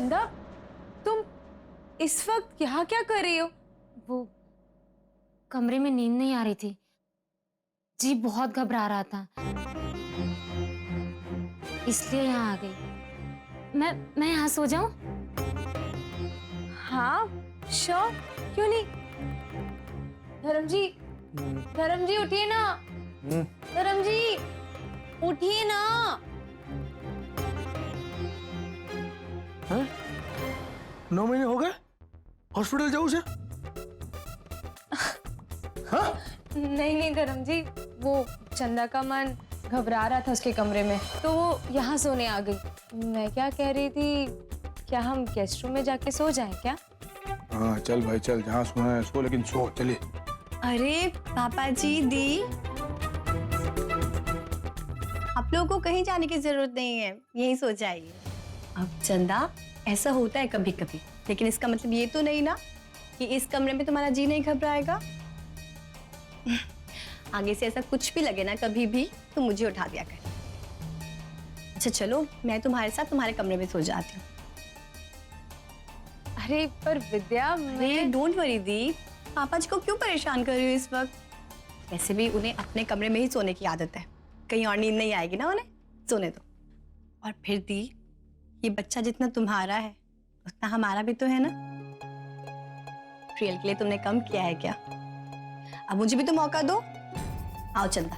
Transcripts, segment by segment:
चंदा, तुम इस वक्त यहाँ क्या कर रही हो? वो कमरे में नींद नहीं आ रही थी जी, बहुत घबरा रहा था इसलिए यहाँ आ गई। मैं यहाँ सो जाऊं? हाँ श्योर, क्यों नहीं। धर्म जी, धर्म जी उठिए ना। धर्म जी उठिए ना। हैं? 9 महीने हो गए, हॉस्पिटल जाऊं से? हाँ? नहीं नहीं धर्म जी, वो चंदा का मन घबरा रहा था उसके कमरे में, तो वो यहाँ सोने आ गई। मैं क्या कह रही थी, क्या हम गेस्ट रूम में जाके सो जाएं क्या? हाँ चल भाई चल, जहाँ सोना है सो, लेकिन सो चलिए। अरे पापा जी, दी, आप लोगों को कहीं जाने की जरूरत नहीं है, यही सो जाइए। अब चंदा, ऐसा होता है कभी कभी, लेकिन इसका मतलब ये तो नहीं ना कि इस कमरे में तुम्हारा जी नहीं घबराएगा। आगे से ऐसा कुछ भी लगे ना कभी भी, तो मुझे उठा दिया कर। अच्छा चलो, मैं तुम्हारे साथ तुम्हारे कमरे में सो जाती हूँ। अरे पर विद्या, अरे डोंट वरी दी, पापा जी को क्यों परेशान कर रही हो इस वक्त? वैसे भी उन्हें अपने कमरे में ही सोने की आदत है, कहीं और नींद नहीं आएगी ना उन्हें, सोने दो। और फिर दी, ये बच्चा जितना तुम्हारा है उतना हमारा भी तो है ना। प्रियल के लिए तुमने कम किया है क्या? अब मुझे भी तो मौका दो। आओ चंदा।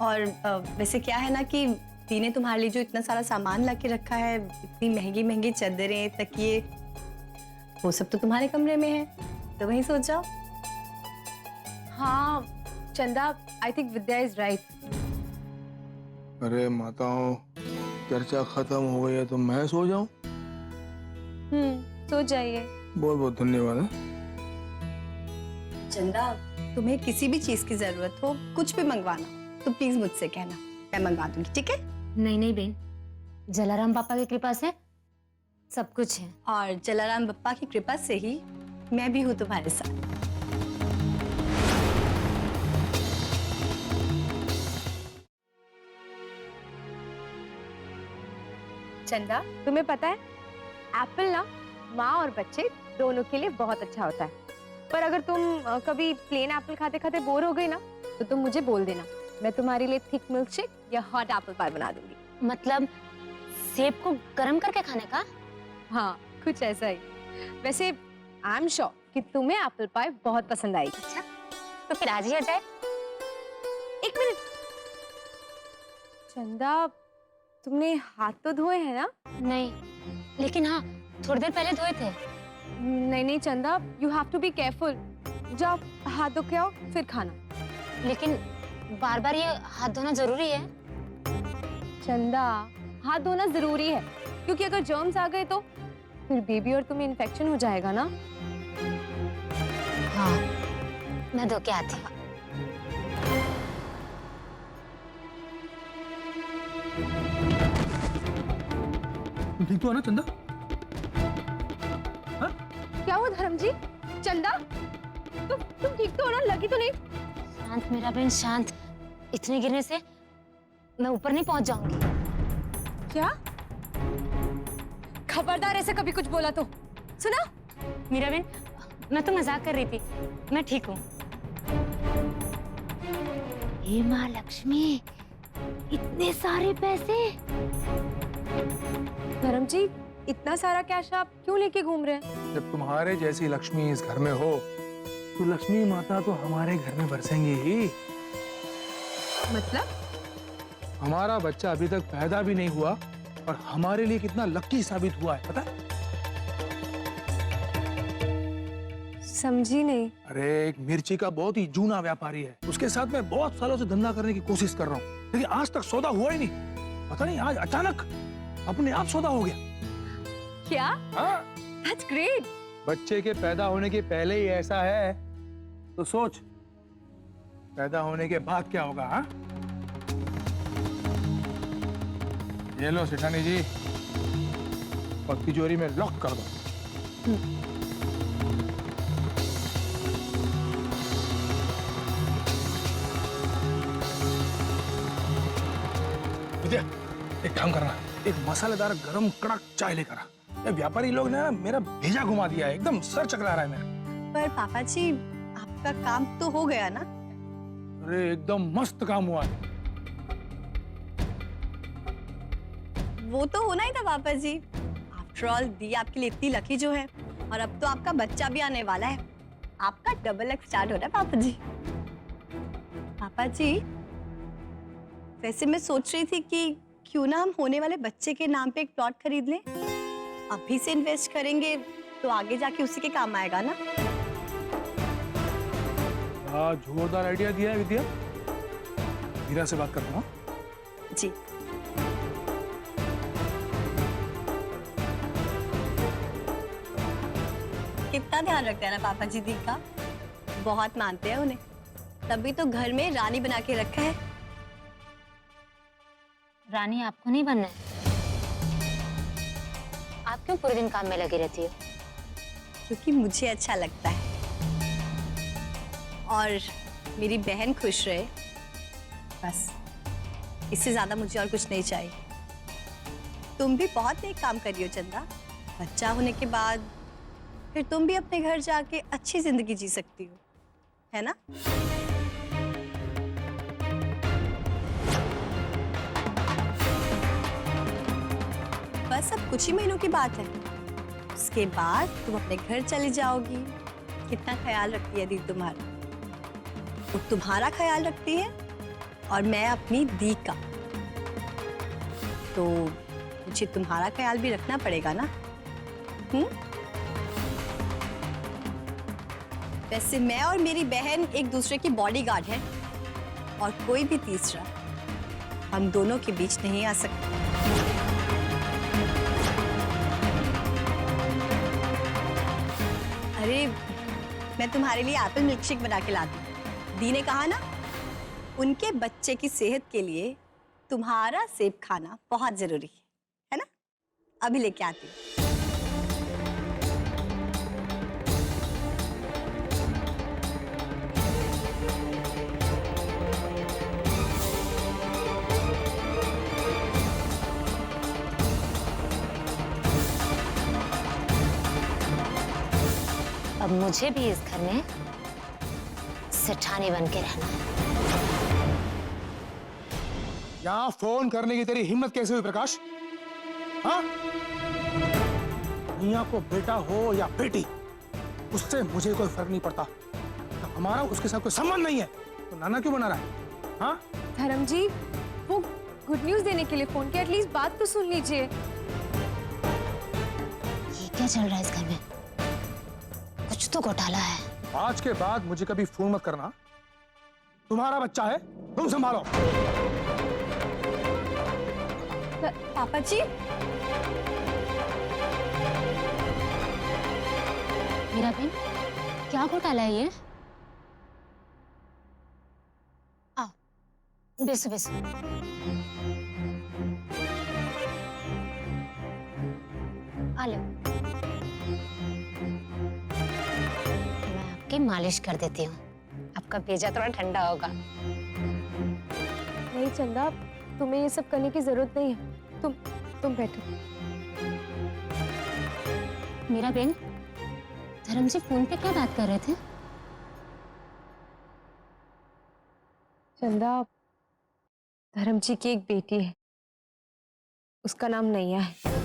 और वैसे क्या है ना कि दी ने तुम्हारे लिए जो इतना सारा सामान ला के रखा है, इतनी महंगी महंगी चादरें, तकिए, वो सब तो तुम्हारे कमरे में है, तो वहीं सो जाओ। हाँ चंदा, I think Vidya is right. अरे माताओं, चर्चा खत्म हो गई है तो मैं सो जाऊं? सो जाइए। बहुत बहुत धन्यवाद है। चंदा, तुम्हें किसी भी चीज की जरूरत हो, कुछ भी मंगवाना तो प्लीज मुझसे कहना, मैं मंगवा दूंगी, ठीक है? नहीं नहीं बहन, जलाराम पापा की कृपा से सब कुछ है। और जलाराम बप्पा की कृपा से ही मैं भी हूँ तुम्हारे साथ। चंदा, तुम्हें पता है एप्पल ना माँ और बच्चे दोनों के लिए बहुत अच्छा होता है। पर अगर तुम कभी प्लेन एप्पल खाते खाते बोर हो गई ना, तो तुम मुझे बोल देना, मैं तुम्हारे लिए थिक मिल्क शेक या हॉट एप्पल पाई बना दूंगी। मतलब सेब को गर्म करके खाने का? हाँ कुछ ऐसा ही। वैसे आई एम श्योर कि तुम्हें एप्पल पाई बहुत पसंद आएगी। अच्छा, तो फिर आज ही आ जाए। एक मिनट चंदा, तुमने हाथ तो धोए हैं ना? नहीं, लेकिन हाँ थोड़ी देर पहले धोए थे। नहीं नहीं Chanda, you have to be careful. जाओ हाथ धो के आओ फिर खाना। लेकिन बार बार ये हाथ धोना जरूरी है? चंदा, हाथ धोना जरूरी है, क्योंकि अगर जर्म्स आ गए तो फिर बेबी और तुम्हें इन्फेक्शन हो जाएगा ना। हाँ, मैं धो के आती हूँ। ठीक तो है ना चंदा? हाँ? क्या हुआ धर्म जी? चंदा, तुम ठीक तो हो ना? लगी तो नहीं? शांत मेरा बहन, शांत। इतने गिरने से मैं ऊपर नहीं पहुंच जाऊंगी। क्या? खबरदार ऐसे कभी कुछ बोला तो। सुना? मीरा बहन, मैं तो मजाक कर रही थी, मैं ठीक हूँ। हे माँ लक्ष्मी, इतने सारे पैसे! धर्म जी, इतना सारा कैश आप क्यों लेके घूम रहे हैं? जब तुम्हारे जैसी लक्ष्मी इस घर में हो, तो लक्ष्मी माता तो हमारे घर में बरसेंगी ही। मतलब? हमारा बच्चा अभी तक पैदा भी नहीं हुआ और हमारे लिए कितना लकी साबित हुआ है, पता है? समझी नहीं। अरे एक मिर्ची का बहुत ही जूना व्यापारी है, उसके साथ मैं बहुत सालों से धंधा करने की कोशिश कर रहा हूँ, लेकिन आज तक सौदा हुआ ही नहीं। पता नहीं आज अचानक अपने आप सौदा हो गया। क्या? हाँ? That's great. बच्चे के पैदा होने के पहले ही ऐसा है, तो सोच पैदा होने के बाद क्या होगा? हाँ? ये लो सेठानी जी, और तिजोरी में लॉक कर दो। विद्या, एक काम करना, एक मसालेदार गरम कड़क चाय लेकर आ। ये व्यापारी लोग ने ना मेरा भेजा घुमा दिया है, एकदम सर चकरा रहा है मेरा। पर पापा जी आपका काम तो हो गया ना? अरे एकदम मस्त काम हुआ है। वो तो होना ही था पापा जी। आफ्टर ऑल दी आपके लिए इतनी लकी जो है, और अब तो आपका बच्चा भी आने वाला है। आपका डबल लक स्टार्ट हो रहा है पापा जी। पापा जी वैसे मैं सोच रही थी कि क्यों ना हम होने वाले बच्चे के नाम पे एक प्लॉट खरीद लें। अभी से इन्वेस्ट करेंगे तो आगे जाके उसी के काम आएगा ना। हाँ, जोरदार आइडिया दिया है विद्या। हीरा से बात करता हूँ। जी कितना ध्यान रखते हैं ना पापा जी दी का, बहुत मानते हैं उन्हें, तभी तो घर में रानी बना के रखा है। रानी आपको नहीं बनना है। आप क्यों पूरे दिन काम में लगी रहती हो? क्योंकि मुझे अच्छा लगता है और मेरी बहन खुश रहे, बस इससे ज्यादा मुझे और कुछ नहीं चाहिए। तुम भी बहुत नेक काम कर रही हो चंदा। बच्चा होने के बाद फिर तुम भी अपने घर जाके अच्छी जिंदगी जी सकती हो, है ना? बस अब कुछ ही महीनों की बात है, उसके बाद तुम अपने घर चली जाओगी। कितना ख्याल रखती है दी तुम्हारा, वो तुम्हारा ख्याल रखती है और मैं अपनी दी का, तो मुझे तुम्हारा ख्याल भी रखना पड़ेगा ना। वैसे मैं और मेरी बहन एक दूसरे की बॉडीगार्ड है और कोई भी तीसरा हम दोनों के बीच नहीं आ सकता। अरे मैं तुम्हारे लिए एप्पल मिल्कशेक बना के लाती हूँ। दी ने कहा ना, उनके बच्चे की सेहत के लिए तुम्हारा सेब खाना बहुत जरूरी है ना? अभी लेके आती हूँ। अब मुझे भी इस घर में सेठानी बन के रहना है। यहाँ फोन करने की तेरी हिम्मत कैसे हुई प्रकाश? हाँ? मियाँ को बेटा हो या बेटी, उससे मुझे कोई फर्क नहीं पड़ता। तो हमारा उसके साथ कोई संबंध नहीं है, तो नाना क्यों बना रहा है? हाँ? धर्म जी, वो गुड न्यूज देने के लिए फोन किया, एटलीस्ट बात तो सुन लीजिए। ये क्या चल रहा है इस घर में? कुछ तो घोटाला है। आज के बाद मुझे कभी फोन मत करना। तुम्हारा बच्चा है, तुम संभालो। पापा जी, मीरा बहन, क्या घोटाला है ये? आओ बेसो बेसो। आ लो, मैं आपकी मालिश कर देती हूँ। आपका भेजा थोड़ा ठंडा होगा। नहीं चंदा, तुम्हें ये सब करने की जरूरत नहीं है। तुम बैठो। मीरा बहन, धर्म जी फोन पे क्या बात कर रहे थे? चंदा, धर्म जी की एक बेटी है, उसका नाम नैया है।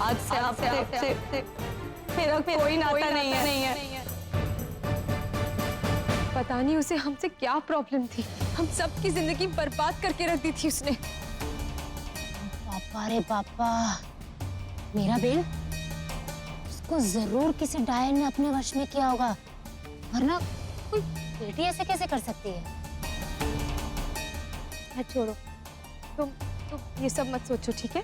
आज से आपसे मेरा कोई नाता नहीं है। पता नहीं उसे हमसे क्या प्रॉब्लम थी, हम सबकी जिंदगी बर्बाद करके रख दी थी उसने। पापा रे पापा, मेरा बेल उसको जरूर किसी डायर ने अपने वश में किया होगा, वरना कोई बेटी ऐसे कैसे कर सकती है। छोड़ो, तुम ये सब मत सोचो, ठीक है?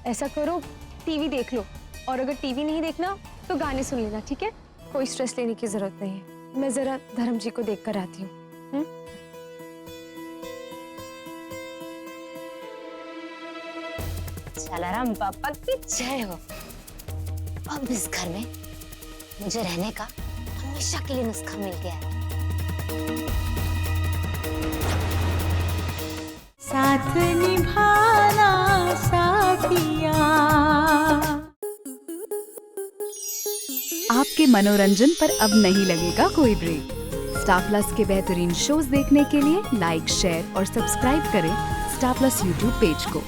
ऐसा करो, टीवी देख लो, और अगर टीवी नहीं देखना तो गाने सुन लेना, ठीक है? कोई स्ट्रेस लेने की जरूरत नहीं है। मैं जरा धर्म जी को देख कर आती हूँ। जलाराम बापा की जय हो। अब इस घर में मुझे रहने का हमेशा के लिए नुस्खा मिल गया है। साथ निभाना साथिया। आपके मनोरंजन पर अब नहीं लगेगा कोई ब्रेक। स्टार प्लस के बेहतरीन शोज देखने के लिए लाइक, शेयर और सब्सक्राइब करें स्टार प्लस यूट्यूब पेज को।